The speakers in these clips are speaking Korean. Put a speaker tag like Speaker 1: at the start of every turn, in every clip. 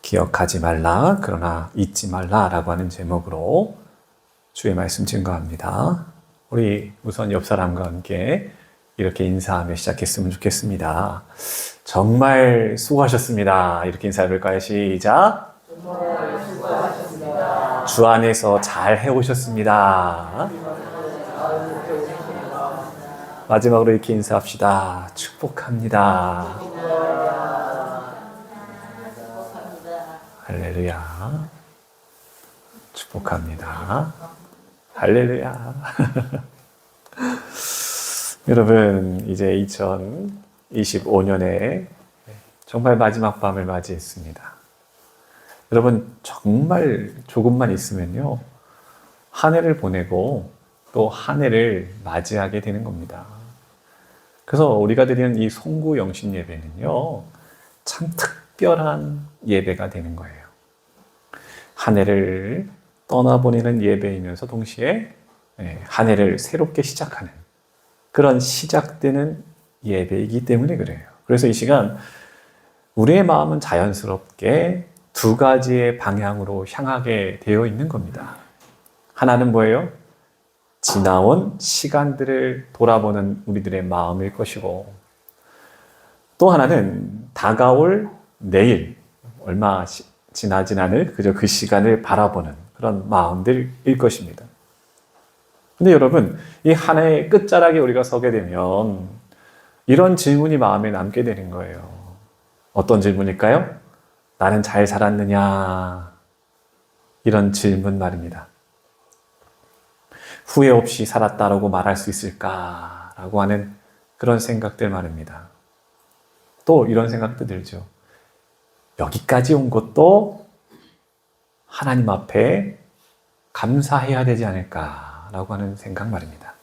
Speaker 1: 기억하지 말라, 그러나 잊지 말라라고 하는 제목으로 주의 말씀 증거합니다. 우리 우선 옆 사람과 함께 이렇게 인사하며 시작했으면 좋겠습니다. 정말 수고하셨습니다. 이렇게 인사해볼까요? 시작.
Speaker 2: 정말 수고하셨습니다.
Speaker 1: 주 안에서 잘 해오셨습니다. 마지막으로 이렇게 인사합시다. 축복합니다. 할렐루야. 축복합니다. 할렐루야. 여러분, 이제 2025년에 정말 마지막 밤을 맞이했습니다. 여러분, 정말 조금만 있으면요, 한 해를 보내고 또 한 해를 맞이하게 되는 겁니다. 그래서 우리가 드리는 이 송구 영신 예배는요, 참 특별한 예배가 되는 거예요. 한 해를 떠나보내는 예배이면서 동시에 한 해를 새롭게 시작하는 그런 시작되는 예배이기 때문에 그래요. 그래서 이 시간 우리의 마음은 자연스럽게 두 가지의 방향으로 향하게 되어 있는 겁니다. 하나는 뭐예요? 지나온 시간들을 돌아보는 우리들의 마음일 것이고, 또 하나는 다가올 내일, 얼마 지나진 않을 그저 그 시간을 바라보는 그런 마음들일 것입니다. 근데 여러분, 이 한 해의 끝자락에 우리가 서게 되면 이런 질문이 마음에 남게 되는 거예요. 어떤 질문일까요? 나는 잘 살았느냐? 이런 질문 말입니다. 후회 없이 살았다라고 말할 수 있을까라고 하는 그런 생각들 말입니다. 또 이런 생각도 들죠. 여기까지 온 것도 하나님 앞에 감사해야 되지 않을까라고 하는 생각 말입니다.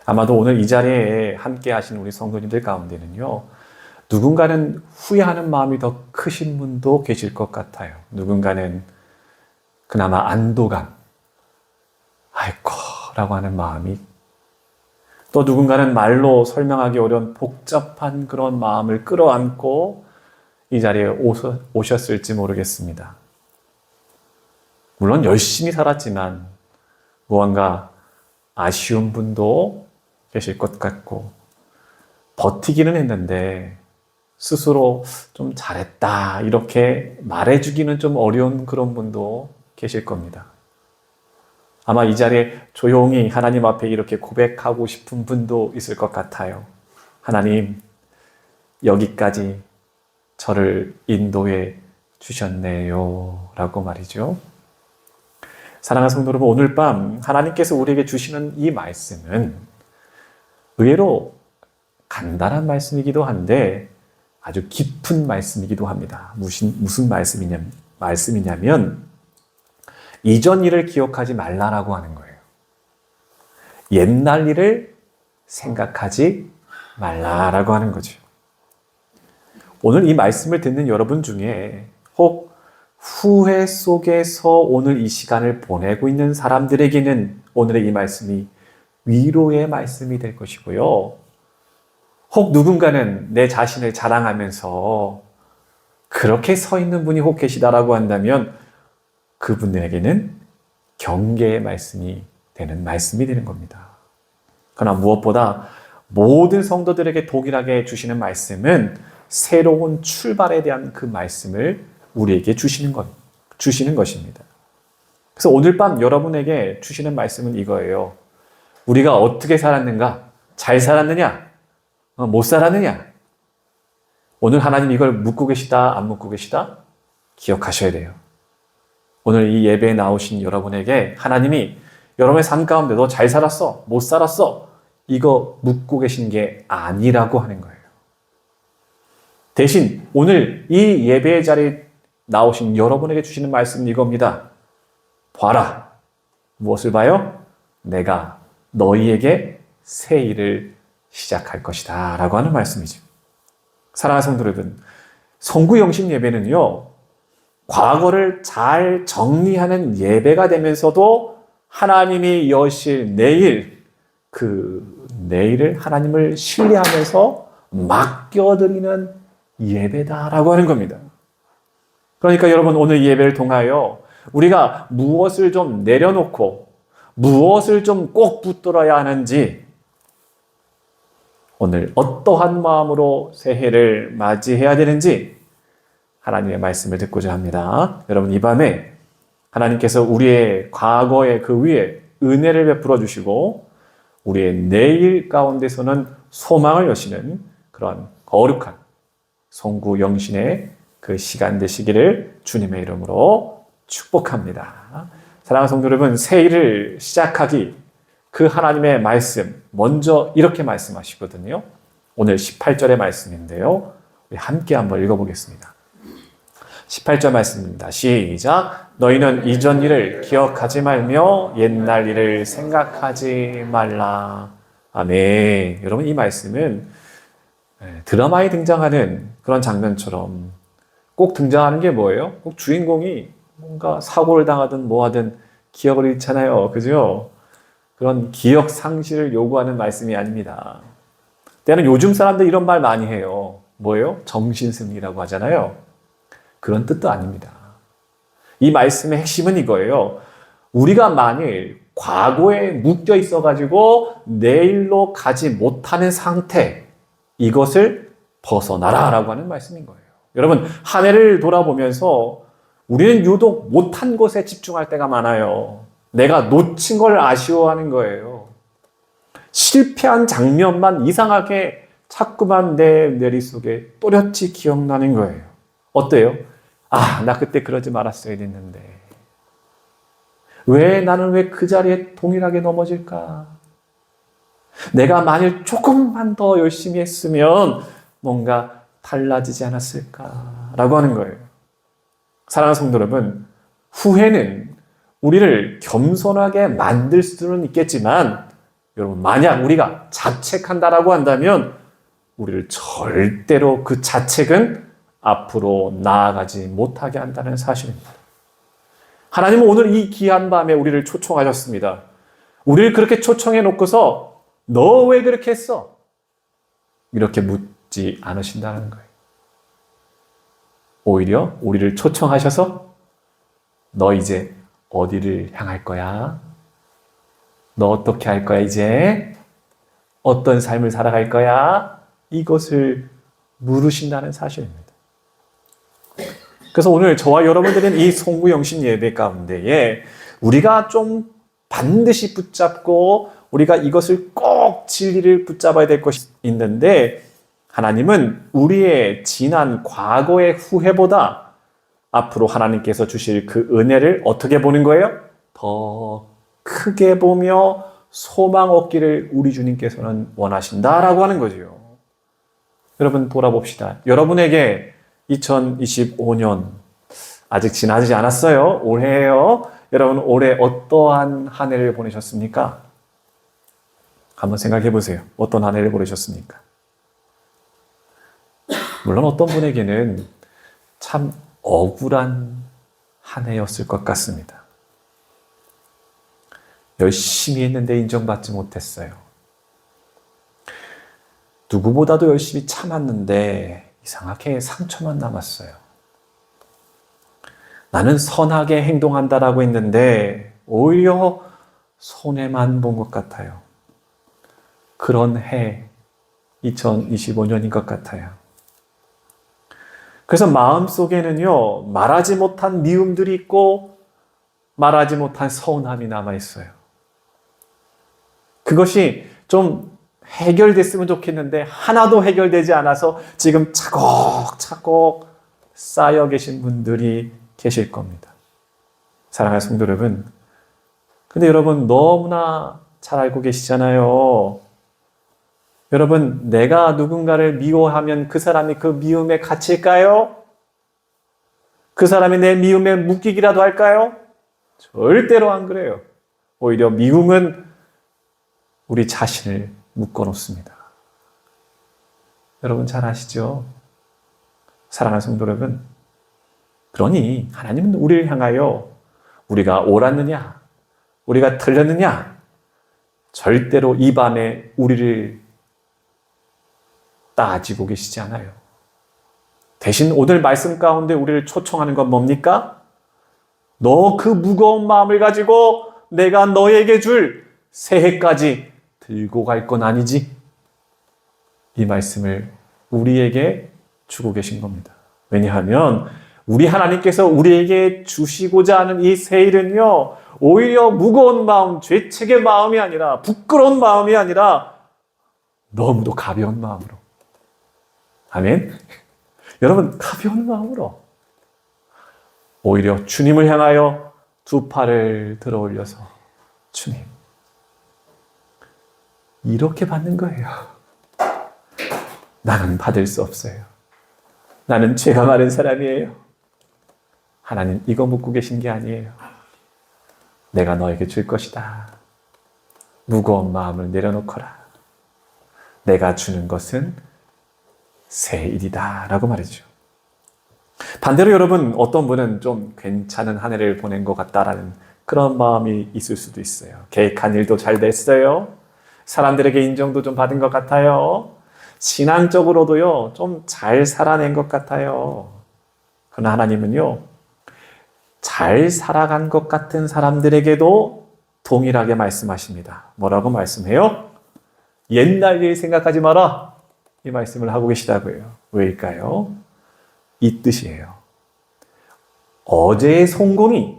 Speaker 1: 아마도 오늘 이 자리에 함께 하신 우리 성도님들 가운데는요, 누군가는 후회하는 마음이 더 크신 분도 계실 것 같아요. 누군가는 그나마 안도감, 아이고 라고 하는 마음이, 또 누군가는 말로 설명하기 어려운 복잡한 그런 마음을 끌어안고 이 자리에 오셨을지 모르겠습니다. 물론 열심히 살았지만 무언가 아쉬운 분도 계실 것 같고, 버티기는 했는데 스스로 좀 잘했다 이렇게 말해주기는 좀 어려운 그런 분도 계실 겁니다. 아마 이 자리에 조용히 하나님 앞에 이렇게 고백하고 싶은 분도 있을 것 같아요. 하나님, 여기까지 저를 인도해 주셨네요 라고 말이죠. 사랑하는 성도 여러분, 오늘 밤 하나님께서 우리에게 주시는 이 말씀은 의외로 간단한 말씀이기도 한데 아주 깊은 말씀이기도 합니다. 무슨 말씀이냐면 이전 일을 기억하지 말라라고 하는 거예요. 옛날 일을 생각하지 말라라고 하는 거죠. 오늘 이 말씀을 듣는 여러분 중에 혹 후회 속에서 오늘 이 시간을 보내고 있는 사람들에게는 오늘의 이 말씀이 위로의 말씀이 될 것이고요. 혹 누군가는 내 자신을 자랑하면서 그렇게 서 있는 분이 혹 계시다라고 한다면 그분들에게는 경계의 말씀이 되는 겁니다. 그러나 무엇보다 모든 성도들에게 동일하게 주시는 말씀은 새로운 출발에 대한 그 말씀을 우리에게 주시는 것입니다. 그래서 오늘 밤 여러분에게 주시는 말씀은 이거예요. 우리가 어떻게 살았는가? 잘 살았느냐? 못 살았느냐? 오늘 하나님 이걸 묻고 계시다, 안 묻고 계시다? 기억하셔야 돼요. 오늘 이 예배에 나오신 여러분에게 하나님이 여러분의 삶 가운데 너 잘 살았어? 못 살았어? 이거 묻고 계신 게 아니라고 하는 거예요. 대신 오늘 이 예배의 자리에 나오신 여러분에게 주시는 말씀은 이겁니다. 봐라. 무엇을 봐요? 내가 너희에게 새 일을 시작할 것이다 라고 하는 말씀이죠. 사랑하는 성도 여러분, 송구영신 예배는요, 과거를 잘 정리하는 예배가 되면서도 하나님이 여실 내일, 그 내일을 하나님을 신뢰하면서 맡겨드리는 예배다라고 하는 겁니다. 그러니까 여러분 오늘 이 예배를 통하여 우리가 무엇을 좀 내려놓고 무엇을 좀 꼭 붙들어야 하는지 오늘 어떠한 마음으로 새해를 맞이해야 되는지 하나님의 말씀을 듣고자 합니다. 여러분 이 밤에 하나님께서 우리의 과거의 그 위에 은혜를 베풀어 주시고 우리의 내일 가운데서는 소망을 여시는 그런 거룩한 송구 영신의 그 시간 되시기를 주님의 이름으로 축복합니다. 사랑하는 성도 여러분, 새해를 시작하기 그 하나님의 말씀 먼저 이렇게 말씀하시거든요. 오늘 18절의 말씀인데요. 우리 함께 한번 읽어보겠습니다. 18절 말씀입니다. 시작. 너희는 이전 일을 기억하지 말며 옛날 일을 생각하지 말라. 아멘. 여러분 이 말씀은 드라마에 등장하는 그런 장면처럼 꼭 등장하는 게 뭐예요? 꼭 주인공이 뭔가 사고를 당하든 뭐하든 기억을 잃잖아요. 그죠? 그런 기억 상실을 요구하는 말씀이 아닙니다. 때는 요즘 사람들 이런 말 많이 해요. 뭐예요? 정신승리라고 하잖아요. 그런 뜻도 아닙니다. 이 말씀의 핵심은 이거예요. 우리가 만일 과거에 묶여 있어가지고 내일로 가지 못하는 상태, 이것을 벗어나라라고 하는 말씀인 거예요. 여러분, 한 해를 돌아보면서 우리는 유독 못한 것에 집중할 때가 많아요. 내가 놓친 걸 아쉬워하는 거예요. 실패한 장면만 이상하게 자꾸만 내 머릿속에 또렷이 기억나는 거예요. 어때요? 아, 나 그때 그러지 말았어야 됐는데. 나는 왜 그 자리에 동일하게 넘어질까? 내가 만일 조금만 더 열심히 했으면 뭔가 달라지지 않았을까라고 하는 거예요. 사랑하는 성도 여러분, 후회는 우리를 겸손하게 만들 수는 있겠지만 여러분 만약 우리가 자책한다라고 한다면 우리를 절대로 그 자책은 앞으로 나아가지 못하게 한다는 사실입니다. 하나님은 오늘 이 귀한 밤에 우리를 초청하셨습니다. 우리를 그렇게 초청해 놓고서 너 왜 그렇게 했어? 이렇게 묻지 않으신다는 거예요. 오히려 우리를 초청하셔서 너 이제 어디를 향할 거야? 너 어떻게 할 거야 이제? 어떤 삶을 살아갈 거야? 이것을 물으신다는 사실입니다. 그래서 오늘 저와 여러분들은 이 송구영신 예배 가운데에 우리가 좀 반드시 붙잡고 우리가 이것을 꼭 진리를 붙잡아야 될 것이 있는데 하나님은 우리의 지난 과거의 후회보다 앞으로 하나님께서 주실 그 은혜를 어떻게 보는 거예요? 더 크게 보며 소망 얻기를 우리 주님께서는 원하신다라고 하는 거죠. 여러분 돌아봅시다. 여러분에게 2025년 아직 지나지 않았어요. 올해예요. 여러분 올해 어떠한 한 해를 보내셨습니까? 한번 생각해 보세요. 어떤 한 해를 보내셨습니까? 물론 어떤 분에게는 참 억울한 한 해였을 것 같습니다. 열심히 했는데 인정받지 못했어요. 누구보다도 열심히 참았는데 이상하게 상처만 남았어요. 나는 선하게 행동한다라고 했는데 오히려 손해만 본 것 같아요. 그런 해 2025년인 것 같아요. 그래서 마음속에는요, 말하지 못한 미움들이 있고 말하지 못한 서운함이 남아있어요. 그것이 좀 해결됐으면 좋겠는데 하나도 해결되지 않아서 지금 차곡차곡 쌓여 계신 분들이 계실 겁니다. 사랑하는 성도 여러분, 근데 여러분 너무나 잘 알고 계시잖아요. 여러분, 내가 누군가를 미워하면 그 사람이 그 미움에 갇힐까요? 그 사람이 내 미움에 묶이기라도 할까요? 절대로 안 그래요. 오히려 미움은 우리 자신을 묶어놓습니다. 여러분 잘 아시죠? 사랑하는 성도 여러분, 그러니 하나님은 우리를 향하여 우리가 옳았느냐, 우리가 틀렸느냐, 절대로 이 밤에 우리를 따지고 계시지 않아요. 대신 오늘 말씀 가운데 우리를 초청하는 건 뭡니까? 너 그 무거운 마음을 가지고 내가 너에게 줄 새해까지 들고 갈 건 아니지? 이 말씀을 우리에게 주고 계신 겁니다. 왜냐하면 우리 하나님께서 우리에게 주시고자 하는 이 새일은요, 오히려 무거운 마음, 죄책의 마음이 아니라, 부끄러운 마음이 아니라 너무도 가벼운 마음으로. 아멘. 여러분, 가벼운 마음으로 오히려 주님을 향하여 두 팔을 들어 올려서, 주님, 이렇게 받는 거예요. 나는 받을 수 없어요. 나는 죄가 많은 사람이에요. 하나님, 이거 묻고 계신 게 아니에요. 내가 너에게 줄 것이다. 무거운 마음을 내려놓거라. 내가 주는 것은 새 일이다 라고 말이죠. 반대로 여러분, 어떤 분은 좀 괜찮은 한 해를 보낸 것 같다라는 그런 마음이 있을 수도 있어요. 계획한 일도 잘 됐어요. 사람들에게 인정도 좀 받은 것 같아요. 신앙적으로도요, 좀 잘 살아낸 것 같아요. 그러나 하나님은요, 잘 살아간 것 같은 사람들에게도 동일하게 말씀하십니다. 뭐라고 말씀해요? 옛날 일 생각하지 마라. 이 말씀을 하고 계시다고요. 왜일까요? 이 뜻이에요. 어제의 성공이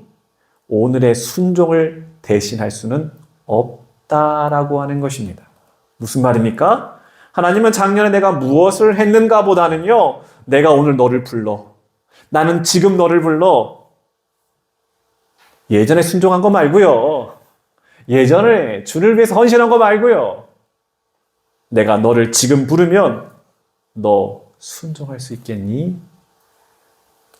Speaker 1: 오늘의 순종을 대신할 수는 없다라고 하는 것입니다. 무슨 말입니까? 하나님은 작년에 내가 무엇을 했는가 보다는요, 내가 오늘 너를 불러. 나는 지금 너를 불러. 예전에 순종한 거 말고요. 예전에 주를 위해서 헌신한 거 말고요. 내가 너를 지금 부르면 너 순종할 수 있겠니?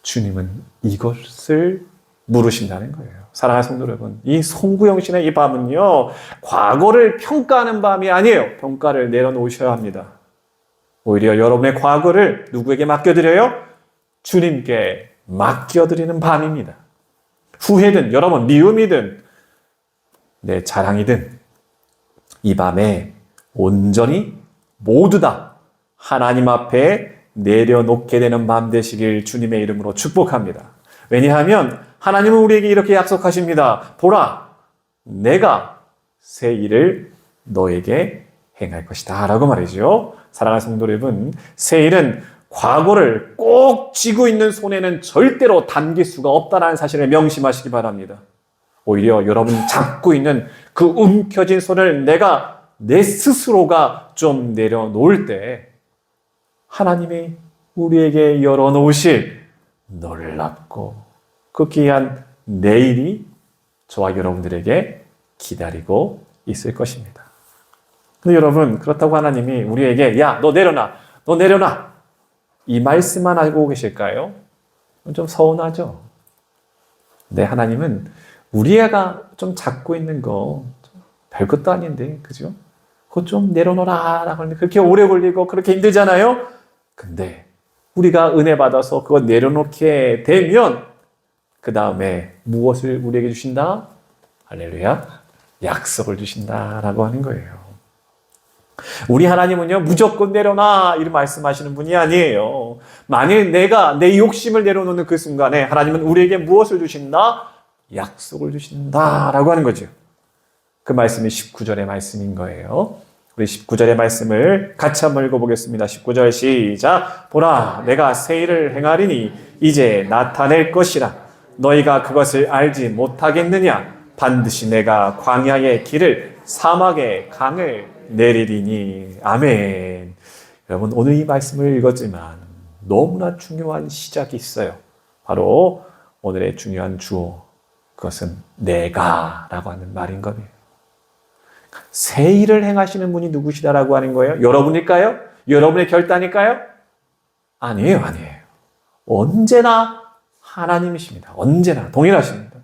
Speaker 1: 주님은 이것을 물으신다는 거예요. 사랑하는 성도 여러분, 이 송구영신의 이 밤은요, 과거를 평가하는 밤이 아니에요. 평가를 내려놓으셔야 합니다. 오히려 여러분의 과거를 누구에게 맡겨드려요? 주님께 맡겨드리는 밤입니다. 후회든 여러분 미움이든 내 자랑이든 이 밤에 온전히 모두 다 하나님 앞에 내려놓게 되는 밤 되시길 주님의 이름으로 축복합니다. 왜냐하면 하나님은 우리에게 이렇게 약속하십니다. 보라, 내가 새 일을 너에게 행할 것이다 라고 말이죠. 사랑하는 성도 여러분, 새 일은 과거를 꼭 쥐고 있는 손에는 절대로 담길 수가 없다는 사실을 명심하시기 바랍니다. 오히려 여러분이 잡고 있는 그 움켜진 손을 내 스스로가 좀 내려놓을 때 하나님이 우리에게 열어놓으실 놀랍고 그 귀한 내일이 저와 여러분들에게 기다리고 있을 것입니다. 근데 여러분, 그렇다고 하나님이 우리에게 야, 너 내려놔 이 말씀만 알고 계실까요? 좀 서운하죠? 네, 하나님은 우리가 좀 잡고 있는 거 별것도 아닌데, 그죠? 그거 좀 내려놓으라 라고 하는데 그렇게 오래 걸리고 그렇게 힘들잖아요? 근데 우리가 은혜 받아서 그거 내려놓게 되면 그 다음에 무엇을 우리에게 주신다? 할렐루야! 약속을 주신다라고 하는 거예요. 우리 하나님은요, 무조건 내려놔 이런 말씀하시는 분이 아니에요. 만일 내가 내 욕심을 내려놓는 그 순간에 하나님은 우리에게 무엇을 주신다? 약속을 주신다라고 하는 거죠. 그 말씀이 19절의 말씀인 거예요. 우리 19절의 말씀을 같이 한번 읽어보겠습니다. 19절 시작. 보라, 내가 새 일을 행하리니 이제 나타낼 것이라. 너희가 그것을 알지 못하겠느냐? 반드시 내가 광야의 길을 사막의 강을 내리리니. 아멘. 여러분, 오늘 이 말씀을 읽었지만 너무나 중요한 시작이 있어요. 바로 오늘의 중요한 주어. 그것은 내가라고 하는 말인 거예요. 새 일을 행하시는 분이 누구시다라고 하는 거예요? 여러분일까요? 여러분의 결단일까요? 아니에요. 언제나 하나님이십니다. 언제나 동일하십니다.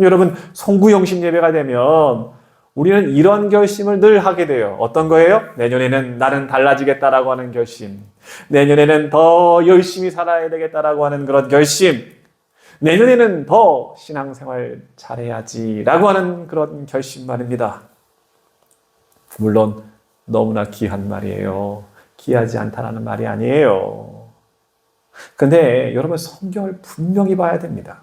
Speaker 1: 여러분, 송구영신 예배가 되면 우리는 이런 결심을 늘 하게 돼요. 어떤 거예요? 내년에는 나는 달라지겠다라고 하는 결심. 내년에는 더 열심히 살아야 되겠다라고 하는 그런 결심. 내년에는 더 신앙생활 잘해야지라고 하는 그런 결심 말입니다. 물론 너무나 귀한 말이에요. 귀하지 않다라는 말이 아니에요. 근데 여러분 성경을 분명히 봐야 됩니다.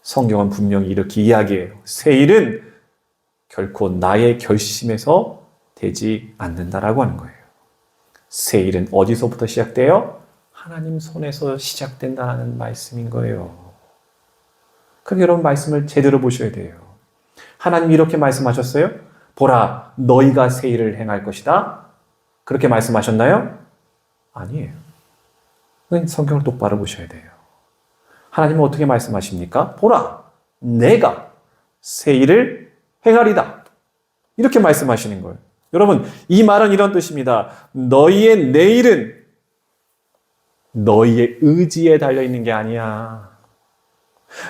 Speaker 1: 성경은 분명히 이렇게 이야기해요. 새 일은 결코 나의 결심에서 되지 않는다라고 하는 거예요. 새 일은 어디서부터 시작돼요? 하나님 손에서 시작된다는 말씀인 거예요. 그럼 여러분 말씀을 제대로 보셔야 돼요. 하나님이 이렇게 말씀하셨어요? 보라, 너희가 새 일을 행할 것이다. 그렇게 말씀하셨나요? 아니에요. 성경을 똑바로 보셔야 돼요. 하나님은 어떻게 말씀하십니까? 보라, 내가 새 일을 행하리다. 이렇게 말씀하시는 거예요. 여러분, 이 말은 이런 뜻입니다. 너희의 내일은 너희의 의지에 달려있는 게 아니야.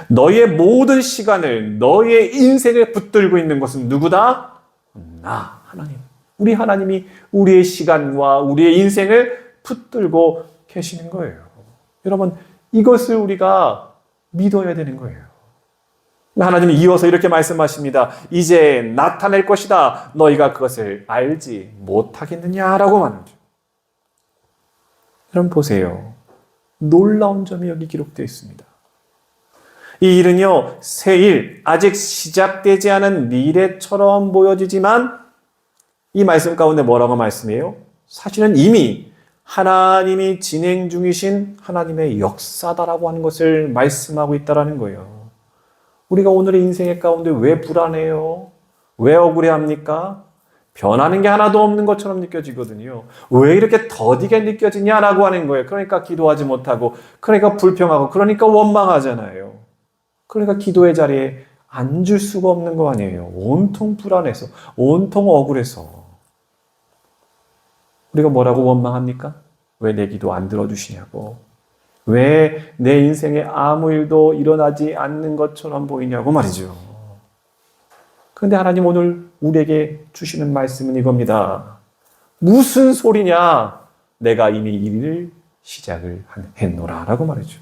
Speaker 1: 너희의 모든 시간을, 너희의 인생을 붙들고 있는 것은 누구다? 나, 하나님. 우리 하나님이 우리의 시간과 우리의 인생을 붙들고 계시는 거예요. 여러분, 이것을 우리가 믿어야 되는 거예요. 하나님이 이어서 이렇게 말씀하십니다. 이제 나타낼 것이다. 너희가 그것을 알지 못하겠느냐라고 말하죠. 여러분 보세요. 놀라운 점이 여기 기록되어 있습니다. 이 일은요, 새 일, 아직 시작되지 않은 미래처럼 보여지지만 이 말씀 가운데 뭐라고 말씀해요? 사실은 이미 하나님이 진행 중이신 하나님의 역사다라고 하는 것을 말씀하고 있다는 거예요. 우리가 오늘의 인생의 가운데 왜 불안해요? 왜 억울해합니까? 변하는 게 하나도 없는 것처럼 느껴지거든요. 왜 이렇게 더디게 느껴지냐라고 하는 거예요. 그러니까 기도하지 못하고, 그러니까 불평하고, 그러니까 원망하잖아요. 그러니까 기도의 자리에 앉을 수가 없는 거 아니에요. 온통 불안해서, 온통 억울해서. 우리가 뭐라고 원망합니까? 왜 내 기도 안 들어주시냐고. 왜 내 인생에 아무 일도 일어나지 않는 것처럼 보이냐고 말이죠. 그런데 하나님 오늘 우리에게 주시는 말씀은 이겁니다. 무슨 소리냐? 내가 이미 일을 시작을 했노라 라고 말이죠.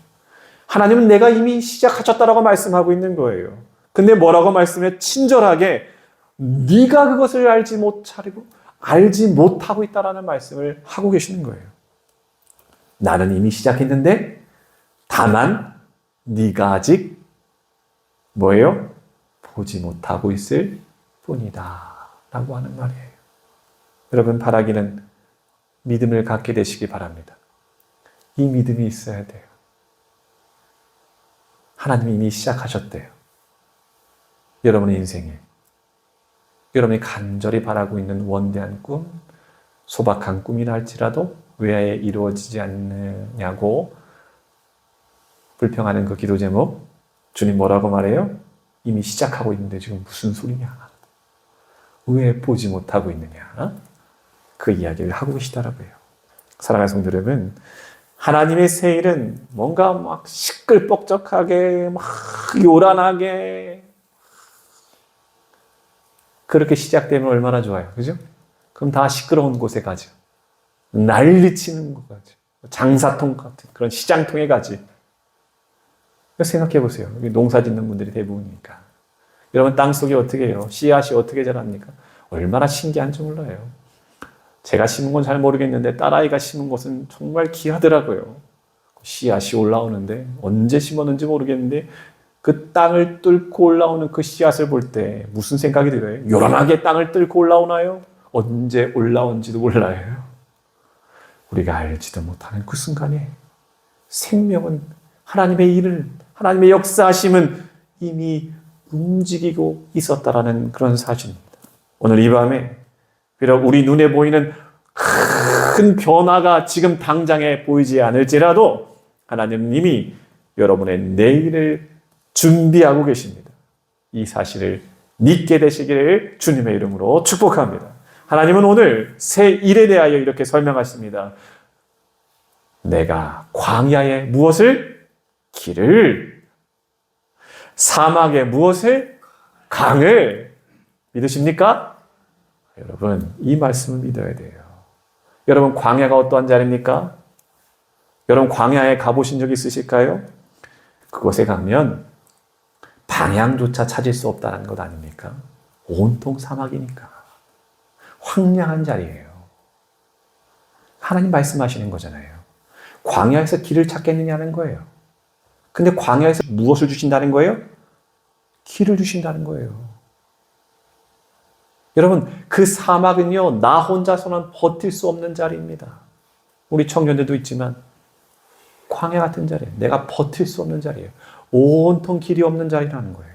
Speaker 1: 하나님은 내가 이미 시작하셨다라고 말씀하고 있는 거예요. 근데 뭐라고 말씀해? 친절하게 네가 그것을 알지 못하고 있다라는 말씀을 하고 계시는 거예요. 나는 이미 시작했는데 다만 네가 아직 뭐예요? 보지 못하고 있을 뿐이다 라고 하는 말이에요. 여러분 바라기는 믿음을 갖게 되시기 바랍니다. 이 믿음이 있어야 돼요. 하나님이 이미 시작하셨대요. 여러분의 인생에 여러분이 간절히 바라고 있는 원대한 꿈, 소박한 꿈이라 할지라도 왜 이루어지지 않느냐고 불평하는 그 기도 제목, 주님 뭐라고 말해요? 이미 시작하고 있는데 지금 무슨 소리냐? 왜 보지 못하고 있느냐? 그 이야기를 하고 계시더라고요. 사랑하는 성도 여러분, 하나님의 새 일은 뭔가 막 시끌벅적하게, 막 요란하게 그렇게 시작되면 얼마나 좋아요. 그죠? 그럼 다 시끄러운 곳에 가죠. 난리치는 곳 가죠. 장사통 같은 그런 시장통에 가지. 생각해 보세요. 농사 짓는 분들이 대부분이니까. 여러분 땅속에 어떻게 해요? 씨앗이 어떻게 자랍니까? 얼마나 신기한지 몰라요. 제가 심은 건 잘 모르겠는데 딸아이가 심은 것은 정말 귀하더라고요. 씨앗이 올라오는데 언제 심었는지 모르겠는데 그 땅을 뚫고 올라오는 그 씨앗을 볼 때 무슨 생각이 들어요? 요란하게 땅을 뚫고 올라오나요? 언제 올라온지도 몰라요. 우리가 알지도 못하는 그 순간에 생명은 하나님의 일을, 하나님의 역사하심은 이미 움직이고 있었다라는 그런 사실입니다. 오늘 이 밤에 비록 우리 눈에 보이는 큰 변화가 지금 당장에 보이지 않을지라도 하나님은 이미 여러분의 내일을 준비하고 계십니다. 이 사실을 믿게 되시기를 주님의 이름으로 축복합니다. 하나님은 오늘 새 일에 대하여 이렇게 설명하십니다. 내가 광야에 무엇을? 길을, 사막에 무엇을? 강을. 믿으십니까? 여러분, 이 말씀을 믿어야 돼요. 여러분, 광야가 어떠한 자리입니까? 여러분, 광야에 가보신 적 있으실까요? 그곳에 가면 방향조차 찾을 수 없다는 것 아닙니까? 온통 사막이니까. 황량한 자리예요. 하나님 말씀하시는 거잖아요. 광야에서 길을 찾겠느냐는 거예요. 근데 광야에서 무엇을 주신다는 거예요? 길을 주신다는 거예요. 여러분, 그 사막은요, 나 혼자서는 버틸 수 없는 자리입니다. 우리 청년들도 있지만, 광야 같은 자리예요. 내가 버틸 수 없는 자리예요. 온통 길이 없는 자리라는 거예요.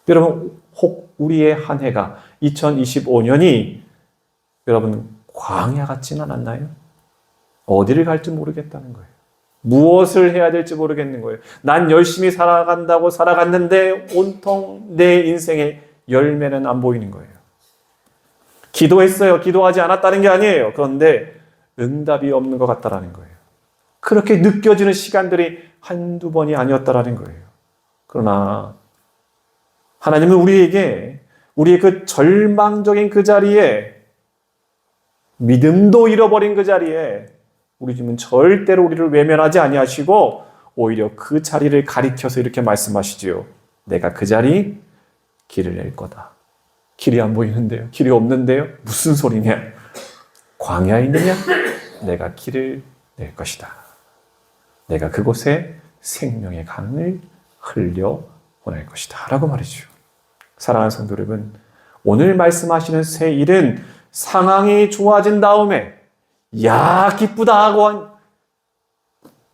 Speaker 1: 여러분, 혹 우리의 한 해가 2025년이 여러분 광야 같지는 않았나요? 어디를 갈지 모르겠다는 거예요. 무엇을 해야 될지 모르겠는 거예요. 난 열심히 살아간다고 살아갔는데 온통 내 인생의 열매는 안 보이는 거예요. 기도했어요. 기도하지 않았다는 게 아니에요. 그런데 응답이 없는 것 같다라는 거예요. 그렇게 느껴지는 시간들이 한두 번이 아니었다라는 거예요. 그러나 하나님은 우리에게 우리의 그 절망적인 그 자리에 믿음도 잃어버린 그 자리에 우리 주님은 절대로 우리를 외면하지 아니하시고 오히려 그 자리를 가리켜서 이렇게 말씀하시지요. 내가 그 자리 길을 낼 거다. 길이 안 보이는데요. 길이 없는데요. 무슨 소리냐. 광야에 있느냐? 내가 길을 낼 것이다. 내가 그곳에 생명의 강을 흘려 보낼 것이다. 라고 말이죠. 사랑하는 성도 여러분, 오늘 말씀하시는 새 일은 상황이 좋아진 다음에 야 기쁘다 하고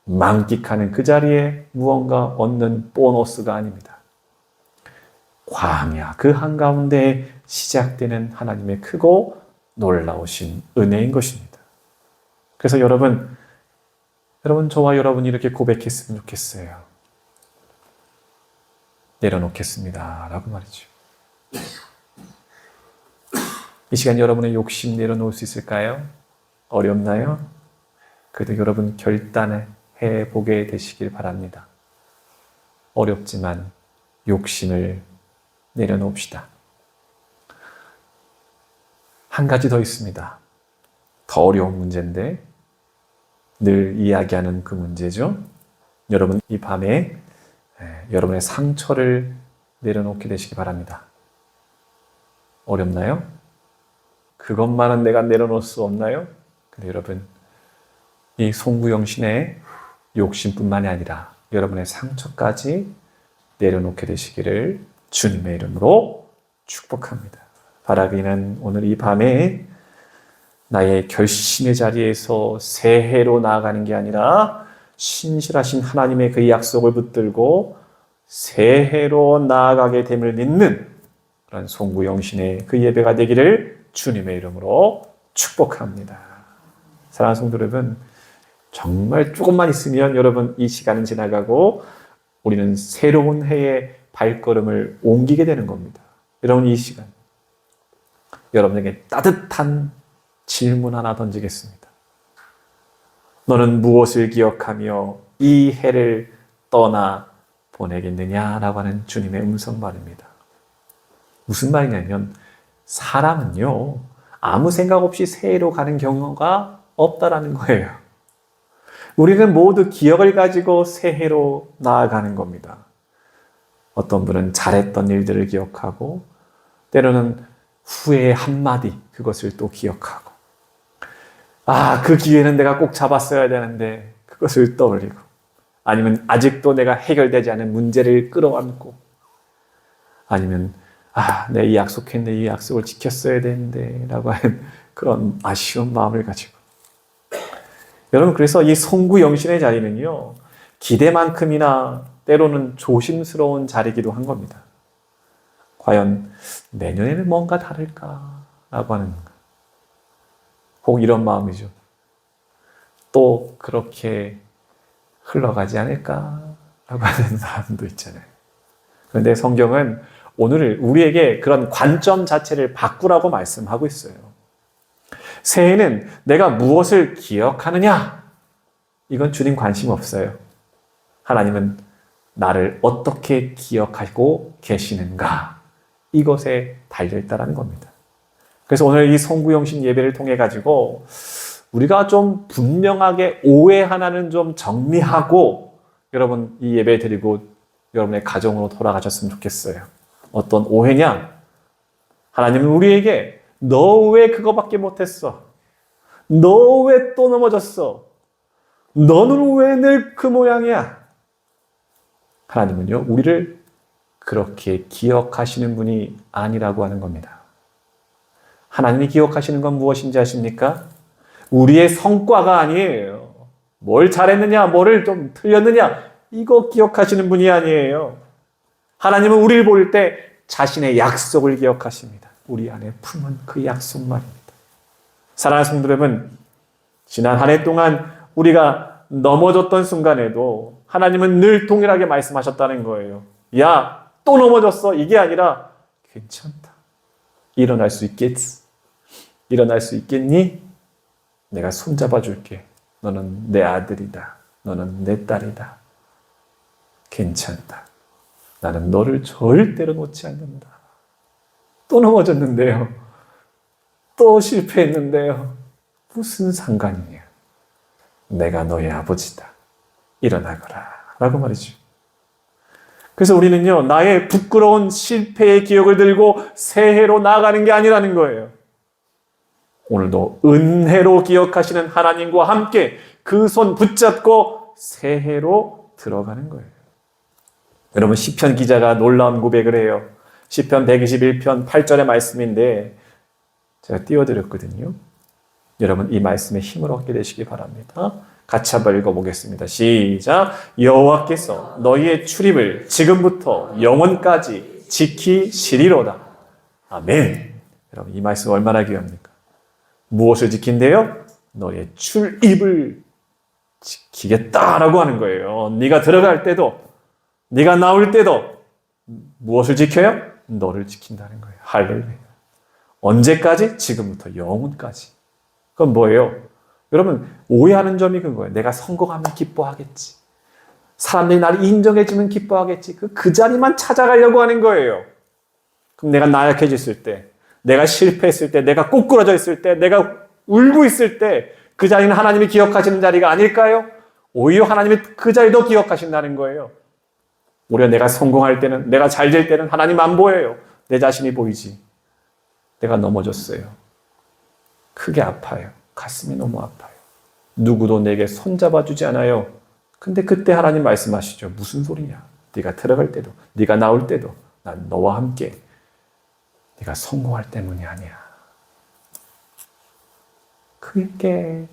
Speaker 1: 만끽하는 그 자리에 무언가 얻는 보너스가 아닙니다. 광야 그 한가운데 시작되는 하나님의 크고 놀라우신 은혜인 것입니다. 그래서 여러분 저와 여러분이 이렇게 고백했으면 좋겠어요. 내려놓겠습니다. 라고 말이죠. 이 시간 여러분의 욕심 내려놓을 수 있을까요? 어렵나요? 그래도 여러분 결단해 보게 되시길 바랍니다. 어렵지만 욕심을 내려놓읍시다. 한 가지 더 있습니다. 더 어려운 문제인데 늘 이야기하는 그 문제죠. 여러분 이 밤에 여러분의 상처를 내려놓게 되시기 바랍니다. 어렵나요? 그것만은 내가 내려놓을 수 없나요? 근데 여러분, 이 송구영신의 욕심뿐만이 아니라 여러분의 상처까지 내려놓게 되시기를 주님의 이름으로 축복합니다. 바라기는 오늘 이 밤에 나의 결심의 자리에서 새해로 나아가는 게 아니라 신실하신 하나님의 그 약속을 붙들고 새해로 나아가게 됨을 믿는 그런 송구영신의 그 예배가 되기를 주님의 이름으로 축복합니다. 사랑하는 성도 여러분, 정말 조금만 있으면 여러분 이 시간은 지나가고 우리는 새로운 해의 발걸음을 옮기게 되는 겁니다. 여러분 이 시간 여러분에게 따뜻한 질문 하나 던지겠습니다. 너는 무엇을 기억하며 이 해를 떠나 보내겠느냐라고 하는 주님의 음성 말입니다. 무슨 말이냐면 사람은요 아무 생각 없이 새해로 가는 경우가 없다라는 거예요. 우리는 모두 기억을 가지고 새해로 나아가는 겁니다. 어떤 분은 잘했던 일들을 기억하고 때로는 후회의 한마디 그것을 또 기억하고 그 기회는 내가 꼭 잡았어야 되는데 그것을 떠올리고 아니면 아직도 내가 해결되지 않은 문제를 끌어안고 아니면 내가 이 약속했는데 이 약속을 지켰어야 되는데 라고 하는 그런 아쉬운 마음을 가지고 여러분 그래서 이 송구영신의 자리는요 기대만큼이나 때로는 조심스러운 자리이기도 한 겁니다. 과연 내년에는 뭔가 다를까라고 하는 혹 이런 마음이죠. 또 그렇게 흘러가지 않을까라고 하는 마음도 있잖아요. 그런데 성경은 오늘 우리에게 그런 관점 자체를 바꾸라고 말씀하고 있어요. 새해는 내가 무엇을 기억하느냐? 이건 주님 관심 없어요. 하나님은 나를 어떻게 기억하고 계시는가? 이것에 달려있다는 겁니다. 그래서 오늘 이 송구영신 예배를 통해 가지고 우리가 좀 분명하게 오해 하나는 좀 정리하고 여러분 이 예배 드리고 여러분의 가정으로 돌아가셨으면 좋겠어요. 어떤 오해냐? 하나님은 우리에게 너 왜 그거밖에 못했어? 너 왜 또 넘어졌어? 너는 왜 늘 그 모양이야? 하나님은요, 우리를 그렇게 기억하시는 분이 아니라고 하는 겁니다. 하나님이 기억하시는 건 무엇인지 아십니까? 우리의 성과가 아니에요. 뭘 잘했느냐, 뭐를 좀 틀렸느냐, 이거 기억하시는 분이 아니에요. 하나님은 우리를 볼 때 자신의 약속을 기억하십니다. 우리 안에 품은 그 약속 말입니다. 사랑하는 성도 여러분, 지난 한 해 동안 우리가 넘어졌던 순간에도 하나님은 늘 동일하게 말씀하셨다는 거예요. 야, 또 넘어졌어. 이게 아니라 괜찮다. 일어날 수 있겠지? 일어날 수 있겠니? 내가 손잡아 줄게. 너는 내 아들이다. 너는 내 딸이다. 괜찮다. 나는 너를 절대로 놓지 않는다. 또 넘어졌는데요. 또 실패했는데요. 무슨 상관이냐. 내가 너의 아버지다. 일어나거라. 라고 말이죠. 그래서 우리는요, 나의 부끄러운 실패의 기억을 들고 새해로 나아가는 게 아니라는 거예요. 오늘도 은혜로 기억하시는 하나님과 함께 그 손 붙잡고 새해로 들어가는 거예요. 여러분, 시편 기자가 놀라운 고백을 해요. 시편 121편 8절의 말씀인데 제가 띄워드렸거든요. 여러분, 이 말씀에 힘을 얻게 되시기 바랍니다. 같이 한번 읽어보겠습니다. 시작. 여호와께서 너희의 출입을 지금부터 영원까지 지키시리로다. 아멘. 여러분, 이 말씀 얼마나 귀합니까? 무엇을 지킨대요? 너희의 출입을 지키겠다라고 하는 거예요. 네가 들어갈 때도, 네가 나올 때도 무엇을 지켜요? 너를 지킨다는 거예요. 할렐루야. 언제까지? 지금부터 영원까지. 그건 뭐예요? 여러분, 오해하는 점이 그거예요. 내가 성공하면 기뻐하겠지. 사람들이 나를 인정해주면 기뻐하겠지. 그 자리만 찾아가려고 하는 거예요. 그럼 내가 나약해졌을 때, 내가 실패했을 때, 내가 꼬꾸라져 있을 때, 내가 울고 있을 때, 그 자리는 하나님이 기억하시는 자리가 아닐까요? 오히려 하나님이 그 자리도 기억하신다는 거예요. 오히려 내가 성공할 때는, 내가 잘 될 때는 하나님 안 보여요. 내 자신이 보이지. 내가 넘어졌어요. 크게 아파요. 가슴이 너무 아파요. 누구도 내게 손잡아 주지 않아요. 근데 그때 하나님 말씀하시죠. 무슨 소리냐? 네가 들어갈 때도, 네가 나올 때도 난 너와 함께. 네가 성공할 때문이 아니야. 그게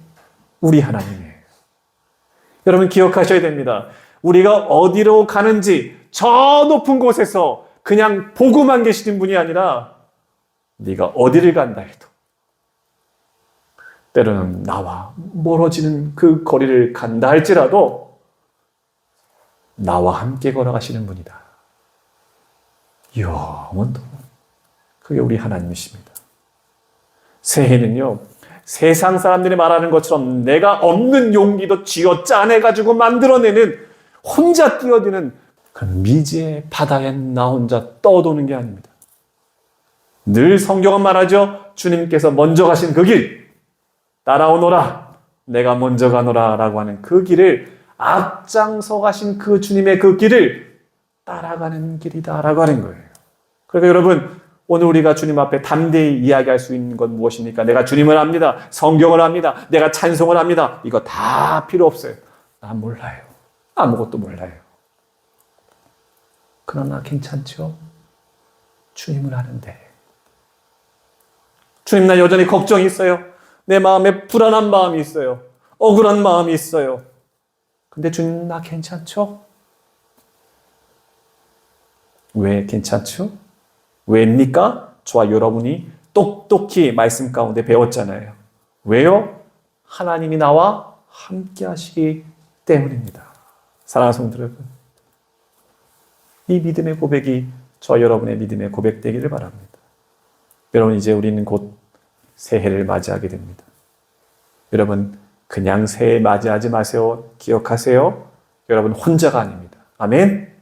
Speaker 1: 우리 하나님이에요. 여러분, 기억하셔야 됩니다. 우리가 어디로 가는지 저 높은 곳에서 그냥 보고만 계시는 분이 아니라 네가 어디를 간다 해도, 때로는 나와 멀어지는 그 거리를 간다 할지라도 나와 함께 걸어가시는 분이다. 영원토록. 그게 우리 하나님이십니다. 새해는요, 세상 사람들이 말하는 것처럼 내가 없는 용기도 쥐어 짜내가지고 만들어내는, 혼자 뛰어드는 그런 미지의 바다에 나 혼자 떠도는 게 아닙니다. 늘 성경은 말하죠. 주님께서 먼저 가신 그 길, 따라오너라, 내가 먼저 가노라 라고 하는 그 길을, 앞장서 가신 그 주님의 그 길을 따라가는 길이다 라고 하는 거예요. 그러니까 여러분, 오늘 우리가 주님 앞에 담대히 이야기할 수 있는 건 무엇입니까? 내가 주님을 압니다. 성경을 압니다. 내가 찬송을 합니다. 이거 다 필요 없어요. 난 몰라요. 아무것도 몰라요. 그러나 괜찮죠? 주님을 아는데. 주님, 나 여전히 걱정이 있어요. 내 마음에 불안한 마음이 있어요. 억울한 마음이 있어요. 근데 주님, 나 괜찮죠? 왜 괜찮죠? 왜입니까? 저와 여러분이 똑똑히 말씀 가운데 배웠잖아요. 왜요? 하나님이 나와 함께 하시기 때문입니다. 사랑하는 성도 여러분, 이 믿음의 고백이 저와 여러분의 믿음의 고백 되기를 바랍니다. 여러분, 이제 우리는 곧 새해를 맞이하게 됩니다. 여러분, 그냥 새해 맞이하지 마세요. 기억하세요. 여러분, 혼자가 아닙니다. 아멘.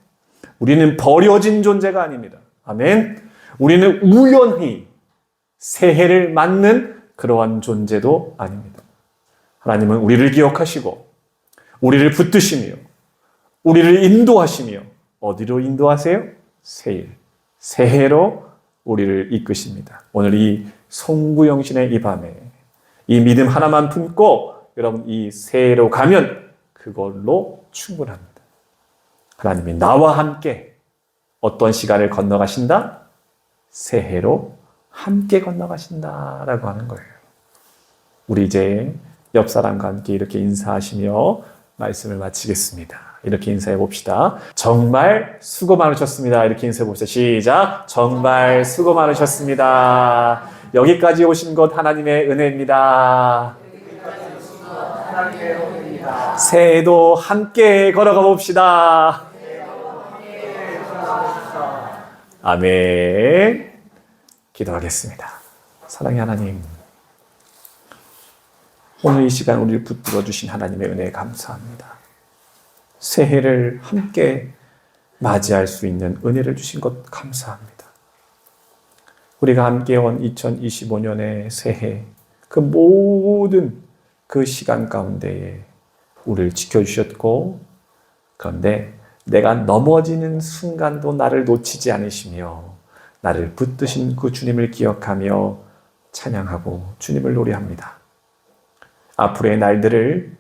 Speaker 1: 우리는 버려진 존재가 아닙니다. 아멘. 우리는 우연히 새해를 맞는 그러한 존재도 아닙니다. 하나님은 우리를 기억하시고 우리를 붙드시며 우리를 인도하시며 어디로 인도하세요? 새일, 새해로 우리를 이끄십니다. 오늘 이 송구영신의 이 밤에 이 믿음 하나만 품고 여러분 이 새해로 가면 그걸로 충분합니다. 하나님이 나와 함께 어떤 시간을 건너가신다? 새해로 함께 건너가신다라고 하는 거예요. 우리 이제 옆 사람과 함께 이렇게 인사하시며 말씀을 마치겠습니다. 이렇게 인사해 봅시다. 정말 수고 많으셨습니다. 이렇게 인사해 봅시다. 시작. 정말 수고 많으셨습니다. 여기까지 오신 것 하나님의 은혜입니다. 새해도 함께 걸어가 봅시다. 아멘. 기도하겠습니다. 사랑의 하나님, 오늘 이 시간 우리를 붙들어 주신 하나님의 은혜에 감사합니다. 새해를 함께 맞이할 수 있는 은혜를 주신 것 감사합니다. 우리가 함께 온 2025년의 새해, 그 모든 그 시간 가운데에 우리를 지켜주셨고, 그런데 내가 넘어지는 순간도 나를 놓치지 않으시며 나를 붙드신 그 주님을 기억하며 찬양하고 주님을 노래합니다. 앞으로의 날들을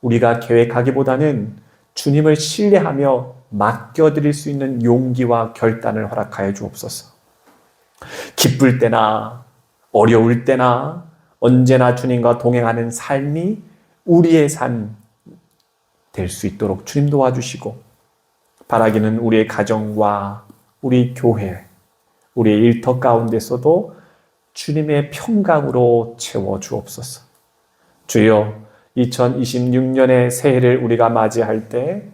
Speaker 1: 우리가 계획하기보다는 주님을 신뢰하며 맡겨드릴 수 있는 용기와 결단을 허락하여 주옵소서. 기쁠 때나 어려울 때나 언제나 주님과 동행하는 삶이 우리의 삶 될 수 있도록 주님 도와주시고, 바라기는 우리의 가정과 우리 교회, 우리의 일터 가운데서도 주님의 평강으로 채워 주옵소서. 주여, 2026년의 새해를 우리가 맞이할 때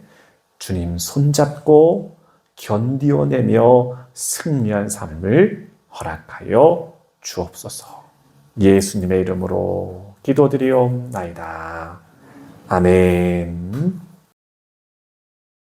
Speaker 1: 주님 손잡고 견디어내며 승리한 삶을 허락하여 주옵소서. 예수님의 이름으로 기도드리옵나이다. 아멘.